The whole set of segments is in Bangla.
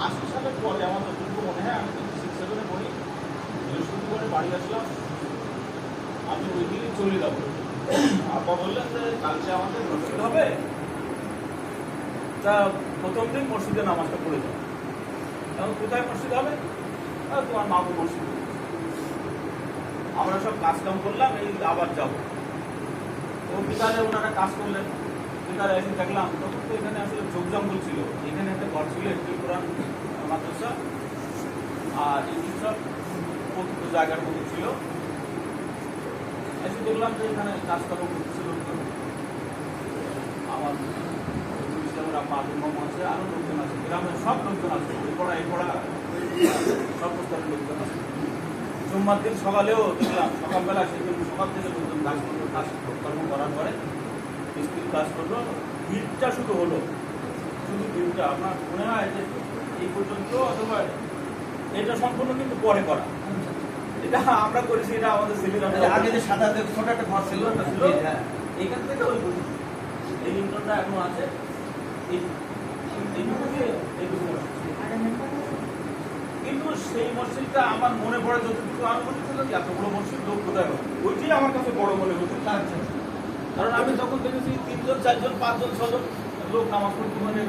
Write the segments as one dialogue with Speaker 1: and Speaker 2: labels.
Speaker 1: 80 সালের পরে আমার যতটুকু মনে হয়, আমি 6-7 পড়ি, বৃহস্পতিবারে বাড়ি আসলাম, আমি ওই দিনই চলে যাবো। আব্বা বললেন যে কালকে আমাদের মসজিদ হবে, তা প্রথম দিন মসজিদে নামাজটা পড়ে যাবে। এখন কোথায় মসজিদ হবে? তোমার মামু মসজিদ। আমরা সব কাজকাম করলাম, এই আবার যাবো। তো বিকালে ওনারা কাজ করলেন, বিকালে এসে দেখলাম তখন তো এখানে আসলে ঝোপ জঙ্গল ছিল, এখানে একটা ঘর ছিল, একটি কোরআন মাদ্রাসা আর এই সব প্রকৃত জায়গার মধ্যে ছিল। এসে দেখলাম যে এখানে কাজকর্ম করতেছিল আমার আছে, আরো লোকজন আছে, গ্রামের সব লোকজন আছে, এই পড়া সব প্রস্তাবের লোকজন আছে। সোমবার দিন সকালেও দেখলাম, সকালবেলা সেদিন সকাল থেকে লোকজন কাজ করলো, কাজকর্ম করার পরে মিস্ত্রি কাজ করলো, ভিড়টা শুরু হলো। শুধু ভিড়টা আপনার মনে হয় যে এই পর্যন্ত, অথবা এটা সম্পূর্ণ কিন্তু পরে করা, এটা আমরা করেছি, এটা আমাদের ছেলেরা
Speaker 2: আগে যে সাদা ছোট একটা ঘর ছিল,
Speaker 1: এইখান থেকে ওই এই ইন্টারটা এখনো আছে। কিন্তু সেই মসজিদটা আমার মনে পড়ে যতটুকু আমি বলেছিলাম যে এত বড় মসজিদ লোক কোথায় হবে, ওইটাই আমার কাছে বড় মনে হতো। কারণ আমি তখন দেখেছি 3জন 4জন 5জন 6জন লোক নামাজ পড়তে, মানে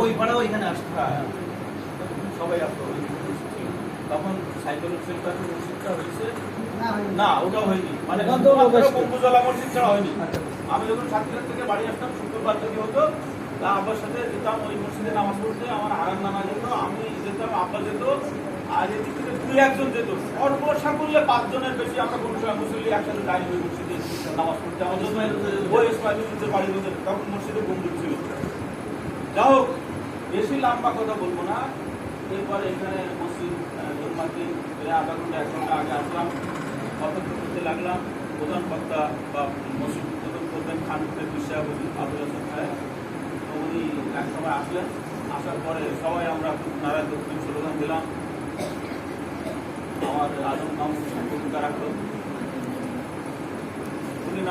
Speaker 2: ওই পাড়াও এখানে আসতো,
Speaker 1: সবাই আসতো। তখন সাইকেলের সেন্টারে মসজিদটা হয়েছে না, ওটাও হয়নি, মানে বন্ধুজলা মসজিদ ছাড়া হয়নি। আমি যখন সাতক্ষীরা থেকে বাড়ি আসতাম, শুক্রবার যদি হতো, তা আব্বার সাথে যেতাম ওই মসজিদে নামাজ পড়তে। আমার আরাম নামা যেত, আমি যেতাম, আব্বা যেত, আর এদিক থেকে 2-1 যেত। সর্বসাকুল্যে 5 জনের বেশি আমরা কোনো সময় মুসল্লি একসাথে যাই ওই মসজিদে নামাজ পড়তে। আমার জন্য বয়স বাড়ি হতে, তখন মসজিদে বন্ধু ছিল। যাই হোক, বেশি লম্বা কথা বলবো না। এরপরে এখানে মসজিদ জন্মাদিন আধা ঘন্টা 1 ঘন্টা আগে আসলাম, বক্তব্য করতে লাগলাম। প্রধান বক্তা বা মসজিদ উদ্বোধন করবেন খানপুরের বিশ্বাবলী আবুল হাসান সাহেব। তো উনি এক সময় আসলেন, আসার পরে সবাই আমরা নারায়ণ দক্ষিণ স্লোগান দিলাম। আমার আজম নাম ভূমিকা রাখলো। উনি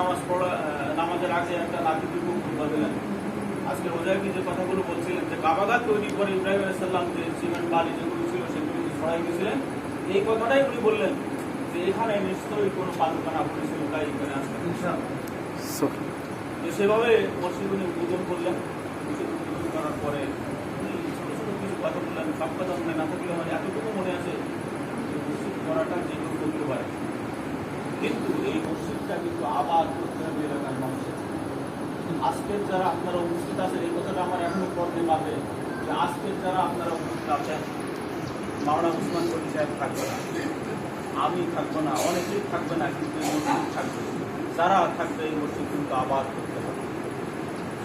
Speaker 1: নামাজের আগে একটা লাঠির ভূমিকা দিলেন। আজকে ওজাইবি যে কথাগুলো বলছিলেন যে কাবাগার তৈরি করে ইব্রাহিম আলাইহিস সালাম যে সিমেন্ট বালি যেগুলো ছিল সেগুলো ছড়াই গেছিলেন, এই কথাটাই উনি বললেন যে এখানে নিশ্চয়ই কোনো পাদুকানা পড়েছিল, তাই এখানে আসবেন। সেভাবে মসজিদ উনি উদ্বোধন করলেন। মসজিদ উদ্বোধন করার পরে উনি ছোটো ছোটো কিছু কথা বললেন, সব কথা মনে না থাকলে মানে এতটুকু মনে আছে যে মসজিদ করাটা যে কেউ করতে পারে, কিন্তু এই মসজিদটা কিন্তু আবার করতে হবে এলাকার মানুষের। আজকের যারা আপনারা উপস্থিত আছেন, এই কথাটা আমার এখনো পড়তে পারবে যে আজকের যারা আপনারা উপস্থিত আছেন, মাওলানা উসমান গনি সাহেব থাকবে না, আমি থাকবো না, অনেকেই থাকবে না, কিন্তু এই মসজিদ থাকবে। যারা থাকবে এই মসজিদ কিন্তু আবার করতে হবে।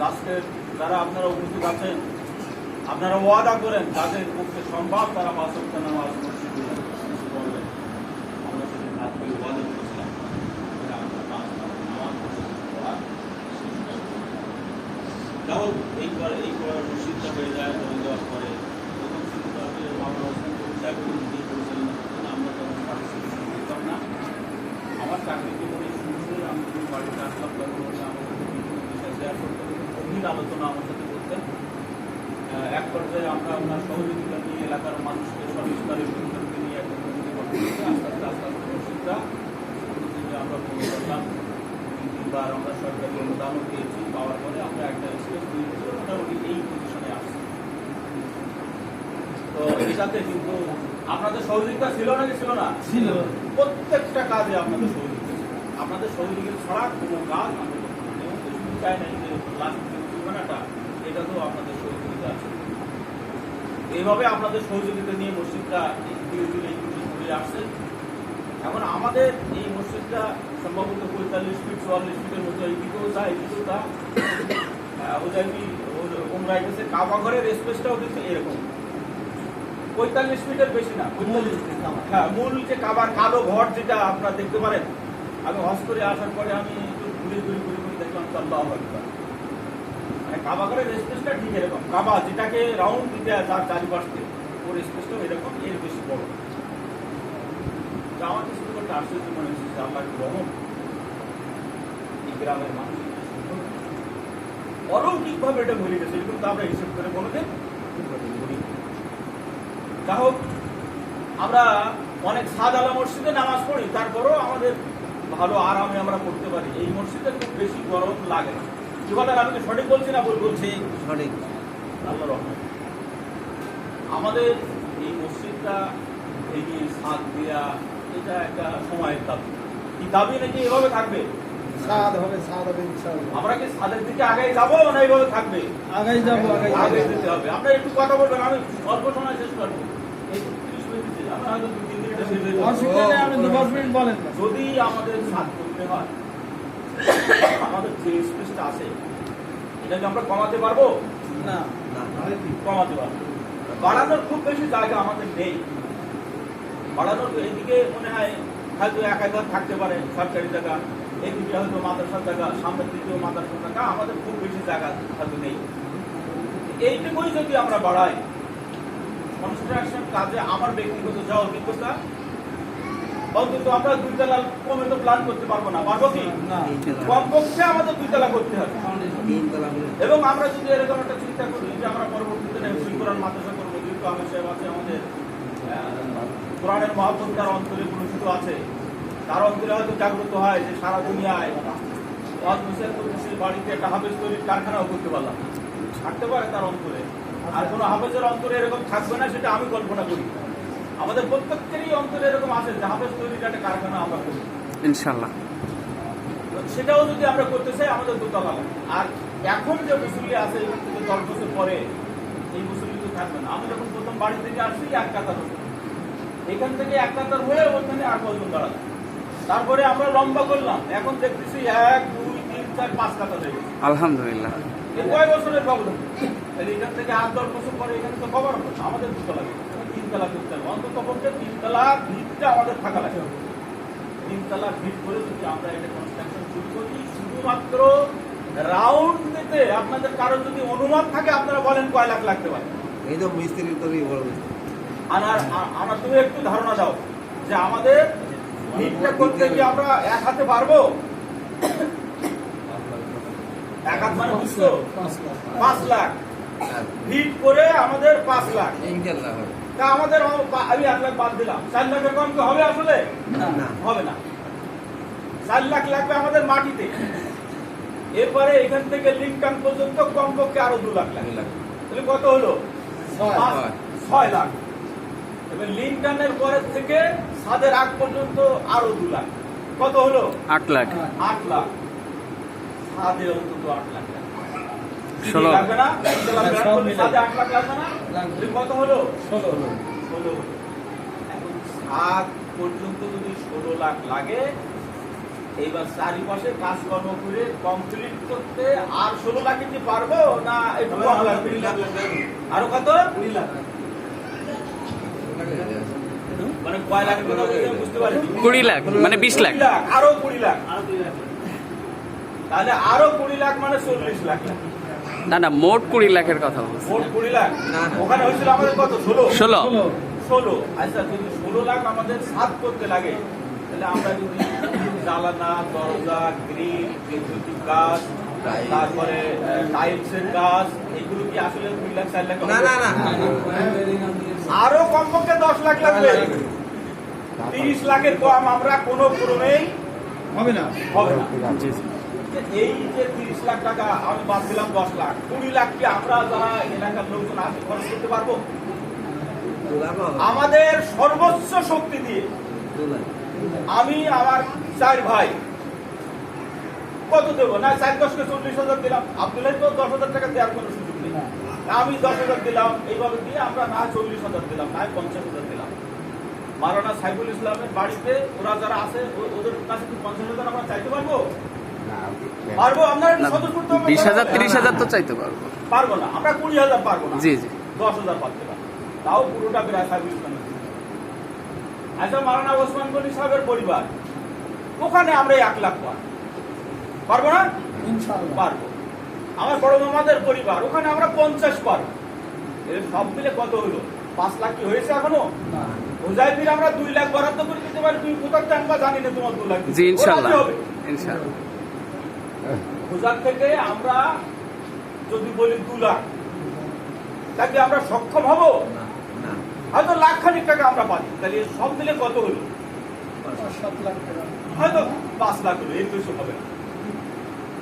Speaker 1: আজকের যারা আপনারা উপস্থিত আছেন, আপনারা ওয়াদা করেন যাদের পক্ষে সম্ভব তারা 5 ওয়াক্ত নামাজ মসজিদে পড়বেন। আমরা সেদিন হাত করে ওয়াদা করেছিলাম যে আমরা 5 ওয়াক্ত নামাজ মসজিদে পড়া। তাও এই মসজিদটা হয়ে যায়, হয়ে যাওয়ার পরে প্রথম শুরুটা মাওলানা উসমান গনি সাহেব নিজেই করেছিলেন, আমরা তখন পার্টিসিপেশন করতাম না। আমার চাকরি জীবনে শুরুতে আমি যখন বাড়িতে আসলাম তখন আমার সাথে বিভিন্ন বিষয় শেয়ার করতেন, গভীর আলোচনা আমার সাথে করতেন। এক পর্যায়ে আমরা ওনার সহযোগিতা নিয়ে এলাকার মানুষকে সবিস্তারে লোকজনকে নিয়ে একটা কমিটি গঠন করে আস্তে আস্তে মসজিদটা আমরা তৈরি করলাম। 2-3বার আমরা সরকারি অনুদানও পেয়েছি, পাওয়ার পরে আমরা একটা স্পেস তৈরি করে মোটামুটি এই পজিশনে আসছি। তো এটাতে কিন্তু আপনাদের সহযোগিতা ছিল নাকি ছিল না?
Speaker 2: ছিল।
Speaker 1: প্রত্যেকটা কাজে আপনাদের সহযোগিতা ছিল। আপনাদের সহযোগিতা ছাড়া কোনো কাজ আমি শুধু চাই নাই যে লাস্ট ঠিকানাটা, এটা তো আপনাদের সহযোগিতা আছে। এইভাবে আপনাদের সহযোগিতা নিয়ে মসজিদটা ধীরে ধীরে এই ঘুরে আসছে। এখন আমাদের এই মসজিদটা সম্ভবত 45 ফিট 44 ফিটের মতো, এইদিকেও তা এইদিকেও তা। ওজাইবি ওমরা গেছে, কাবা ঘরের স্পেসটাও কিন্তু এরকম 45 ফিটের বেশি না। হ্যাঁ, মূল যে কাবার কালো ঘর যেটা আপনারা দেখতে পারেন, আমি হজ করে আসার পরে আমি ঘুরে দেখলাম আল্লাহু আকবার। মানে কাবা ঘরের স্পেসটা ঠিক এরকম, কাবা যেটাকে রাউন্ড দিতে তার চারিপাশে ওর স্পেসটাও এরকম, এর বেশি বড়। আমার কিছু একটা আশ্চর্য মনে হচ্ছে আল্লাহর রহম, এই গ্রামের মানুষ অলৌকিকভাবে এটা ভরে গেছে, কিন্তু আমরা হিসেব করে কোনোদিন যা হোক, আমরা অনেক সাদ আলা মসজিদে নামাজ পড়ি, তারপরেও আমাদের ভালো আরামে আমরা পড়তে পারি। এই মসজিদে খুব বেশি গরম লাগে না। কি বলেন, আমি কি সঠিক বলছি না ভুল বলছি?
Speaker 2: সঠিক।
Speaker 1: আল্লাহর রহমত। আমাদের এই মসজিদটা ভেঙে ছাদ দেওয়া, এটা একটা সময়ের দাবি। কি দাবি নাকি এভাবে থাকবে? আমরা কি ছাদের দিকে আগে যাবো না এইভাবে থাকবে? আগে যেতে হবে। আমরা একটু কথা বলবেন, আমি অল্প সময় শেষ করবো। এই 30 মিনিট, আমরা হয়তো 2-3 মিনিটে শেষ হয়ে যাবে। যদি আমাদের ছাদ করতে হয়, আমাদের যে স্পেসটা আছে এটাকে আমরা কমাতে পারবো না? কমাতে পারবো। বাড়ানোর খুব বেশি জায়গা আমাদের নেই। বাড়ানোর এইদিকে মনে হয় হয়তো 1 ঘর থাকতে পারে সরকারি জায়গা, এইদিকে হয়তো মাদ্রাসার জায়গা, সামনের দিকেও মাদ্রাসার জায়গা, আমাদের খুব বেশি জায়গা হয়তো নেই। এইটুকুই যদি আমরা বাড়াই, কনস্ট্রাকশন কাজে আমার ব্যক্তিগত যা অভিজ্ঞতা, অন্তত আমরা 2 তলা কমে তো প্ল্যান করতে পারবো না। পারবো কি? কমপক্ষে আমাদের 2 তলা করতে হবে। এবং আমরা যদি এরকম একটা চিন্তা করি যে আমরা পরবর্তীতে হিফজুল কোরআন মাদ্রাসা করবো, যেহেতু আমির সাহেব আছে, আমাদের কোরআনের মহাব্বত তার অন্তরে প্রণীত আছে, তার অন্তরে হয়তো জাগ্রত হয় যে সারা দুনিয়ায় বাড়িতে একটা হাফেজ তৈরির কারখানাও করতে পারলাম, থাকতে পারে তার অন্তরে। আর কোনো হাফেজের অন্তরে এরকম থাকবে না সেটা আমি কল্পনা করি। আমাদের প্রত্যেকেরই অন্তরে এরকম আছে যে হাফেজ তৈরির একটা কারখানা আমরা করি
Speaker 3: ইনশাআল্লাহ।
Speaker 1: সেটাও যদি আমরা করতে চাই আমাদের 2 তলা লাগবে। আর এখন যে মুসল্লি আছে এখান থেকে 10 বছর পরে এই মুসল্লি তো থাকবে না। আমি যখন প্রথম বাড়ি থেকে আসছি 1 কাতার হতো, এখান থেকে 1 কাতার হয়ে ওখানে 8 বছর দাঁড়ালো। তারপরে আমরা লম্বা করলাম, এখন দেখতেছি 1, 2, 3, 4, 5 কাতার হয়ে গেছে।
Speaker 3: আলহামদুলিল্লাহ।
Speaker 1: এই কয় বছরের ব্যবধান? এখান থেকে 8-10 বছর পরে এখানে তো কভার হবে না। আমাদের 2 তলা, 3 তলা করতে হবে। অন্তত পক্ষে 3 তলা ভিতটা আমাদের থাকা লাগবে। 3 তলা ভিত করে যদি আমরা এটা কনস্ট্রাকশন শুরু করি, শুধুমাত্র রাউন্ড দিতে আপনাদের কারো যদি অনুমান থাকে, আপনারা বলেন কয় লাখ লাগতে পারে?
Speaker 2: এই তো মিস্ত্রি তৈরি বড় মিস্ত্রি।
Speaker 1: আমার তুমি একটু ধারণা দাও যে আমাদের ভিতটা করতে গিয়ে আমরা 1 হাতে পারবো? 1 হাত মানে বুঝছো? 5 লাখ ভিট করে আমাদের 5 লাখ। তা আমাদের আমি 1 লাখ বাদ দিলাম, 4 লাখের কম কি হবে? আসলে হবে না। 4 লাখ লাগবে আমাদের মাটিতে। এরপরে এখান থেকে লিঙ্কন পর্যন্ত কমপক্ষে আরো 2 লাখ লাগবে। তাহলে কত হলো? 6 লাখ। এবার লিঙ্কনের পরের থেকে ছাদের আগ পর্যন্ত আরো 2 লাখ। কত হলো?
Speaker 3: 8 লাখ।
Speaker 1: 8 লাখ। ছাদে অন্তত 8 লাখ লাগবে।
Speaker 3: 16
Speaker 1: লাগবে না? ছাদে 8 লাখ লাগবে না? কত হলো? 16। এখন ছাদ পর্যন্ত যদি 16 লাখ লাগে, এইবার চারিপাশে কাজকর্ম করে কমপ্লিট করতে আর 16 লাখে কি পারবো না একটু কম লাগবে? আরো কত? 20 লাখ। মানে কয় লাখের কথা বুঝতে পারিনি?
Speaker 3: 20 লাখ মানে 20 লাখ।
Speaker 1: আরো 20 লাখ। তাহলে আরো 20 লাখ মানে 40 লাখ।
Speaker 3: না না, মোট 20 লাখের কথা বলছি।
Speaker 1: মোট 20 লাখ। ওখানে হয়েছিল আমাদের কত? 16। আচ্ছা, যদি 16 লাখ আমাদের ছাদ করতে লাগে, তাহলে আমরা যদি জানালা, দরজা, গ্রিল, বৈদ্যুতিক কাজ, তারপরে টাইলসের কাজ, এগুলো কি আসলে 2 লাখ 4 লাখ? আরো কমপক্ষে 10 লাখ লাগবে। 30 লাখের কম আমরা কোনো ক্রমেই হবে না। এই যে 30 লাখ টাকা আমি বাদ দিলাম, 10 লাখ, 20 লাখ কি আমরা যারা এলাকার লোকজন আছে খরচ করতে পারবো? আমাদের সর্বোচ্চ শক্তি দিয়ে আমি আমার 4 ভাই কত দেবো? না 4-10কে 40,000 দিলাম। আব্দুল্লাহ তো 10,000 টাকা দেওয়ার কোনো সুযোগ নেই। আমি 10,000 দিলাম, এইভাবে দিয়ে আমরা না 40,000 দিলাম, না 50,000 দিলাম। মাওলানা সাইফুল ইসলামের বাড়িতে ওরা যারা আছে ওদের কাছে কি 50,000 আমরা চাইতে পারবো? পারবো? আমরা
Speaker 3: 20,000 30,000 তো চাইতে পারবো।
Speaker 1: পারবো না। আমরা 20,000 পারবো না।
Speaker 3: জি জি,
Speaker 1: 10,000 পারতে পারবো, তাও পুরোটা প্রায় সাইফুল ইসলামের। আচ্ছা, মাওলানা ওসমান গনি সাহেবের পরিবার, ওখানে আমরা 1 লাখ পারবো না? ইনশাআল্লাহ পারবো। আমার বড় মামাদের পরিবার, ওখানে আমরা 50 পারবো। এর সব মিলে কত হলো? 5 লাখ কি হয়েছে এখনো? হুজাইফির আমরা 2 লাখ বরাদ্দ করে দিতে পারি। তুমি কোথাও টানবা জানি না, তোমার 2 লাখ।
Speaker 3: জি ইনশাআল্লাহ, ইনশাআল্লাহ।
Speaker 1: হুজার থেকে আমরা যদি বলি 2 লাখ, তাকে আমরা সক্ষম হব? হয়তো লাখখানিক টাকা আমরা পাই, তাহলে সব মিলে কত হলো?
Speaker 4: 7 লাখ টাকা।
Speaker 1: হয়তো 5 লাখ হলো, এর বেশি হবে না।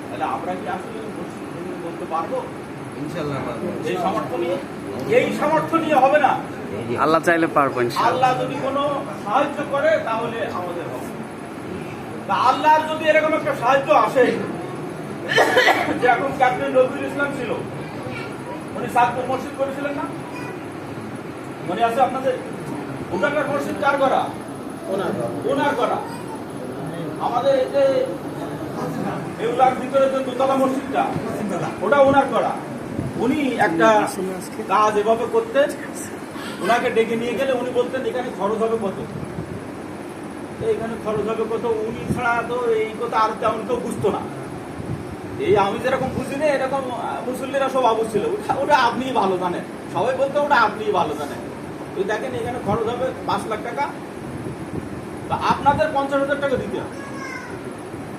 Speaker 1: তাহলে আমরা কি আসলে মসজিদ ভেঙে বলতে পারবো?
Speaker 2: ইনশাল্লাহ পারবো।
Speaker 1: এই সামর্থ্য নিয়ে হবে না।
Speaker 3: আল্লাহ চাইলে পারবো ইনশাআল্লাহ।
Speaker 1: আল্লাহ যদি কোনো সাহায্য করে তাহলে আমাদের হবে। তা আল্লাহর যদি এরকম একটা সাহায্য আসে, যে এখন ক্যাপ্টেন রবিউল ইসলাম ছিল, উনি সাতপুর মসজিদ করেছিলেন না, মনে আছে আপনাদের? ওখানকার মসজিদ কার করা? ওনার করা। আমাদের এই যে এগুলার ভিতরে যে দোতলা মসজিদটা, ওটা ওনার করা। উনি একটা কাজ এভাবে করতেন, ওনাকে ডেকে নিয়ে গেলে উনি বলতেন এখানে খরচ হবে কত, এখানে খরচ হবে কত। উনি ছাড়া তো এই কথা আর তেমন কেউ বুঝতো না। এই আমি যেরকম বুঝি না, এরকম মুসল্লিরা সব বুঝছিল। ওটা আপনি ভালো জানেন, সবাই বলতো ওটা আপনি ভালো জানেন। তো দেখেন এখানে খরচ হবে 5 লাখ টাকা, তা আপনাদের 50,000 টাকা দিতে হবে,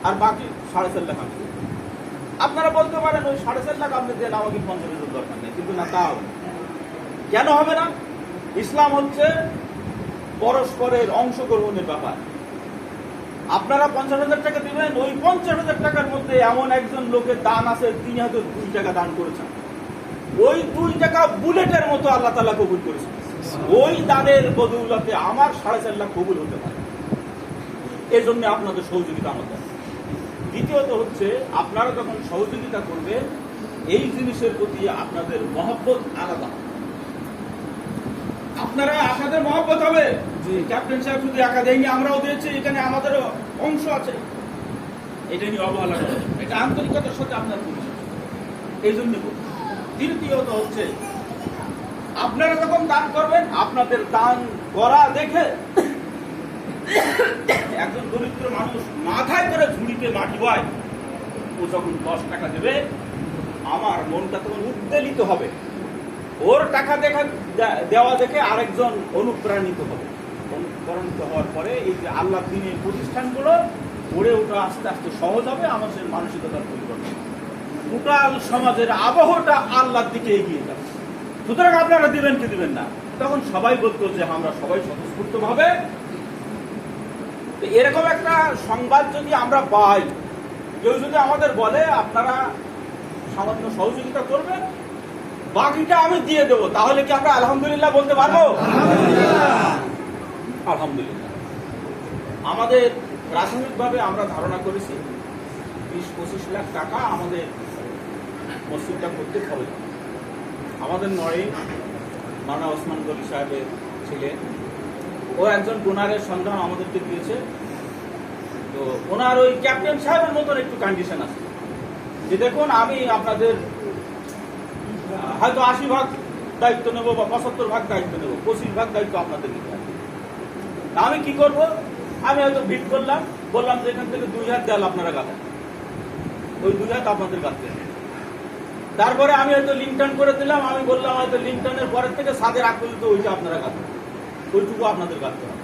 Speaker 1: আর বাকি 4.5 লাখ আমি দেব। আপনারা বলতে পারেন ওই 4.5 লাখ আপনি দেন, আমাকে 50,000 দরকার নেই, কিন্তু না, তা হবে না। কেন হবে না? ইসলাম হচ্ছে পরস্পরের অংশগ্রহণের ব্যাপার। আপনারা 50,000 টাকা দিবেন, ওই 50,000 টাকার মধ্যে এমন একজন লোকের দান আছে, তিনি হয়তো 2 টাকা দান করেছেন, ওই 2 টাকা বুলেটের মতো আল্লাহ তাআলা কবুল করেছেন। ওই দানের বদৌলতে আমার 4.5 লাখ কবুল হতে পারে। এই জন্য আপনাদের সহযোগিতা আমাদের। দ্বিতীয়ত হচ্ছে, আপনারা যখন সহযোগিতা করবেন, এই জিনিসের প্রতি আপনাদের মহব্বত আলাদা। আপনাদের মহব্বত হবে যে ক্যাপ্টেন সাহেব শুধু একা দেয়নি, আমরাও দিয়েছি, এখানে আমাদেরও অংশ আছে, এটা নিয়ে অবহেলা করে, এটা আন্তরিকতার সাথে আপনার পরিচয়। এই জন্য তৃতীয়ত হচ্ছে, আপনারা যখন দান করবেন, আপনাদের দান করা দেখে একজন দরিদ্র মানুষ মাথায় করে ঝুড়িতে মাটি বয়, ও যখন 10 টাকা দেবে, আমার মনটা তখন উদ্বেলিত হবে। ওর টাকা দেওয়া দেখে আরেকজন অনুপ্রাণিত হবে। অনুপ্রাণিত হওয়ার পরে এই যে আল্লাহ দ্বীনের প্রতিষ্ঠানগুলো গড়ে ওঠা আস্তে আস্তে সহজ হবে। আমাদের মানসিকতার পরিবর্তন, টোটাল সমাজের আবহটা আল্লাহর দিকে এগিয়ে যাবে। সুতরাং আপনারা দিবেন কি দিবেন না, তখন সবাই বলতো যে আমরা সবাই স্বতঃস্ফূর্ত ভাবে। এরকম একটা সংবাদ যদি আমরা পাই, কেউ যদি আমাদের বলে আপনারা সামান্য সহযোগিতা করবেন, বাকিটা আমি দিয়ে দেবো, তাহলে কি আমরা আলহামদুলিল্লাহ বলতে পারবো? আলহামদুলিল্লাহ। আমাদের প্রাথমিকভাবে আমরা ধারণা করেছি 20-25 লাখ টাকা আমাদের মসজিদটা করতে হবে। আমাদের নড়ে মাওলানা ওসমান গনি সাহেবের ছিলেন, ও একজন ডোনারের সন্ধান আমাদেরকে দিয়েছে। তো ওনার ওই ক্যাপ্টেন সাহেবের মতন একটু কন্ডিশন আছে যে, দেখুন আমি আপনাদের হয়তো 80 ভাগ দায়িত্ব নেব বা 75 ভাগ দায়িত্ব নেব, 25 ভাগ দায়িত্ব আপনাদের নিতে হবে। আমি কি করব? আমি হয়তো ভিট করলাম, বললাম যে এখান থেকে 2 হাত দেয়াল আপনারা গাঁথেন, ওই 2 হাত আপনাদের গাঁথতে হবে। তারপরে আমি হয়তো লিংটন করে দিলাম, আমি বললাম হয়তো লিংটনের পরের থেকে ছাদের আগ পর্যন্ত ওইটা আপনারা গাঁথেন, ওইটুকু আপনাদের গাঁথতে হবে।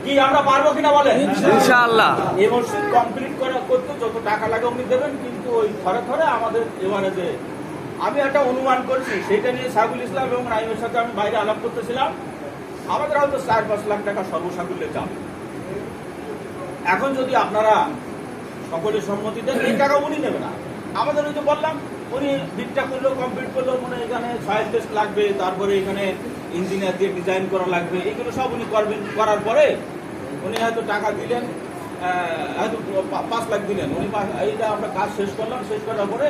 Speaker 1: কি আমরা পারবো কিনা বলেন?
Speaker 3: ইনশাআল্লাহ।
Speaker 1: এই মসজিদ কমপ্লিট করতে যত টাকা লাগে উনি দেবেন, কিন্তু ওই ঘরে ঘরে আমাদের এবারে যে আমি একটা অনুমান করছি, সেটা নিয়ে সাইফুল ইসলাম এবং রাইমের সাথে আমি বাইরে আলাপ করতেছিলাম, আমাদের হয়তো 4-5 লাখ টাকা সর্বসাকুল্যে যাবে। এখন যদি আপনারা সকলের সম্মতি দেন, এই টাকা উনি নেবে না। আমাদের ওই তো বললাম, উনি ভিটটা করলো, কমপ্লিট করলো, মানে এখানে সয়েল টেস্ট লাগবে, তারপরে এখানে ইঞ্জিনিয়ার দিয়ে ডিজাইন করা লাগবে, এগুলো সব উনি করবেন। করার পরে উনি হয়তো টাকা দিলেন, হয়তো 5 লাখ দিলেন। উনি এইটা আমরা কাজ শেষ করলাম, শেষ করার পরে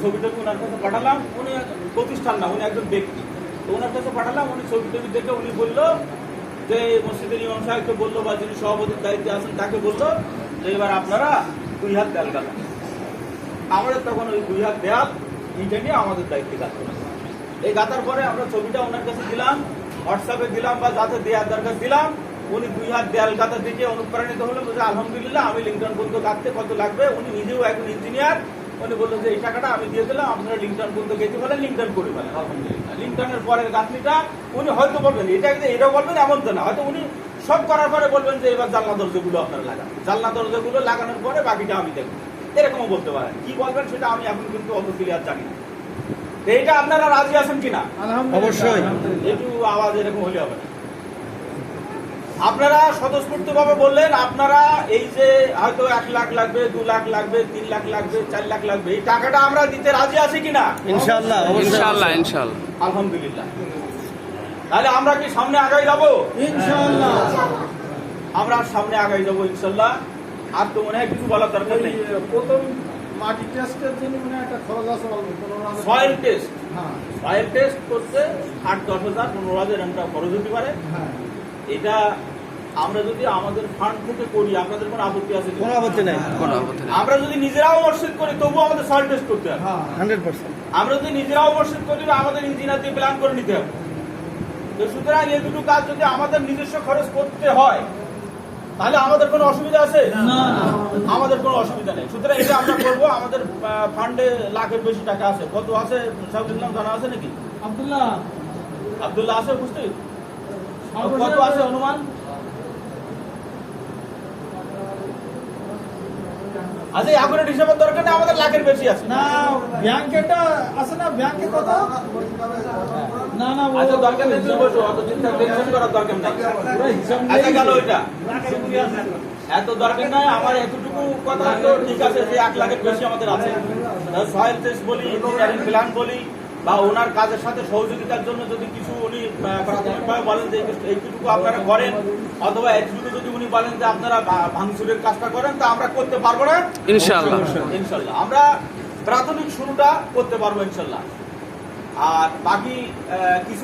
Speaker 1: ছবিটাকে ওনার কাছে পাঠালাম। উনি প্রতিষ্ঠান না, উনি একজন ব্যক্তি। তো ওনার কাছে পাঠালাম, উনি ছবিটাকে দেখে উনি বললো যে, মসজিদের ইমাম সাহেবকে বললো বা যিনি সভাপতির দায়িত্বে আছেন তাকে বললো যে এবার আপনারা 2 হাত দেয়াল গাঁথেন। আমাদের তখন ওই 2 হাত দেয়াল ইটা নিয়ে আমাদের দায়িত্বে গাঁথতে হবে। এই গাঁথার পরে আমরা ছবিটা ওনার কাছে দিলাম, হোয়াটসঅ্যাপে দিলাম বা যাতে দেওয়ার দরকার দিলাম। উনি 2 হাত দেয়াল গাঁথা থেকে অনুপ্রাণিত হলো, বলছে আলহামদুলিল্লাহ আমি লিংটন পর্যন্ত গাঁথতে কত লাগবে। উনি নিজেও একজন ইঞ্জিনিয়ার, উনি বললেন যে এই টাকাটা আমি দিয়ে দিলাম, আপনারা লিংটন পর্যন্ত গেতে পারেন, লিংটন করে ফেলেন। আলহামদুলিল্লাহ। লিংটনের পরের গাঁথনিটা উনি হয়তো বলবেন এটা বলবেন, এমন তো না, হয়তো উনি সব করার পরে বলবেন যে এবার জানলা দরজাগুলো আপনারা লাগান, জানলা দরজাগুলো লাগানোর পরে বাকিটা আমি দেখবো, এরকমও বলতে পারেন। কি বলবেন সেটা আমি এখন কিন্তু অত ক্লিয়ার জানি না। তো এটা আপনারা রাজি আছেন কিনা?
Speaker 4: আলহামদুলিল্লাহ।
Speaker 2: অবশ্যই।
Speaker 1: একটু আওয়াজ এরকম হলে হবে না। আপনারা স্বতঃস্ফূর্ত ভাবে বললেন আপনারা এই যে হয়তো 1 লাখ লাগবে, 2 লাখ লাগবে, 3 লাখ লাগবে, 4 লাখ লাগবে, এই টাকাটা আমরা দিতে রাজি আছি কিনা?
Speaker 2: ইনশাআল্লাহ, অবশ্যই।
Speaker 3: ইনশাআল্লাহ ইনশাআল্লাহ।
Speaker 1: আলহামদুলিল্লাহ। তাহলে আমরা কি সামনে আগাই যাব?
Speaker 4: ইনশাআল্লাহ।
Speaker 1: আমরা সামনে আগাই যাব ইনশাআল্লাহ। আর তো মনে হয় কিছু বলার দরকার নেই।
Speaker 4: ওই প্রথম মাটি টেস্টের জন্য মনে হয় একটা খরচ আছে অল্প, 15,000
Speaker 1: সয়েল টেস্ট,
Speaker 4: হ্যাঁ
Speaker 1: সয়েল টেস্ট করতে 8-10 হাজার 15,000 একটা খরচ হতে পারে।
Speaker 4: হ্যাঁ
Speaker 1: এটা আমরা যদি আমাদের ফান্ড থেকে করি, আপনাদের কোনো আপত্তি আছে কি?
Speaker 2: কোনো আপত্তি নাই।
Speaker 3: কোনো আপত্তি নেই।
Speaker 1: আমরা যদি নিজেরাও মসজিদ করি তবুও আমাদের সয়েল টেস্ট করতে হবে।
Speaker 4: হ্যাঁ
Speaker 2: 100%।
Speaker 1: আমরা যদি নিজেরাও মসজিদ করি আমাদের ইঞ্জিনিয়ার দিয়ে প্ল্যান করে নিতে হবে। তো সুতরাং এই দুটো কাজ যদি আমাদের নিজস্ব খরচ করতে হয় তাহলে আমাদের কোনো অসুবিধা আছে?
Speaker 4: না।
Speaker 1: আমাদের কোনো অসুবিধা নেই। সুতরাং এটা আমরা করবো। আমাদের ফান্ডে লাখের বেশি টাকা আছে। কত আছে সাহেবুল্লাহ জানা আছে নাকি?
Speaker 4: আব্দুল্লাহ
Speaker 1: আব্দুল্লাহ আছে উপস্থিত? কত আছে অনুমান? আচ্ছা এখন হিসাবের দরকার নেই, আমাদের লাখের বেশি আছে।
Speaker 4: না ব্যাংকেটা আছে না, ব্যাংকে কত? না না ও-
Speaker 1: আচ্ছা দরকার নেই, তুমি বসো, অত চিন্তা টেনশন করার দরকার নেই।
Speaker 4: পুরো হিসাব
Speaker 1: আচ্ছা
Speaker 4: নেই।
Speaker 1: গেল ওইটা, এত দরকার নাই। আমার এতটুকু কথা তো ঠিক আছে যে 1 লাখের বেশি আমাদের আছে। সয়েল টেস্ট বলি, ইঞ্জিনিয়ারিং প্ল্যান বলি, বা ওনার কাজের সাথে সহযোগিতার জন্য যদি কিছু উনি প্রাথমিকভাবে বলেন যে এইটুকু আপনারা করেন, অথবা এইটুকু যদি উনি বলেন যে আপনারা ভাঙচুরের কাজটা করেন, তা আমরা করতে পারবো না
Speaker 3: ইনশাআল্লাহ।
Speaker 1: ইনশাল্লাহ। আমরা প্রাথমিক শুরুটা করতে পারবো ইনশাল্লাহ। আর বাকি কিছু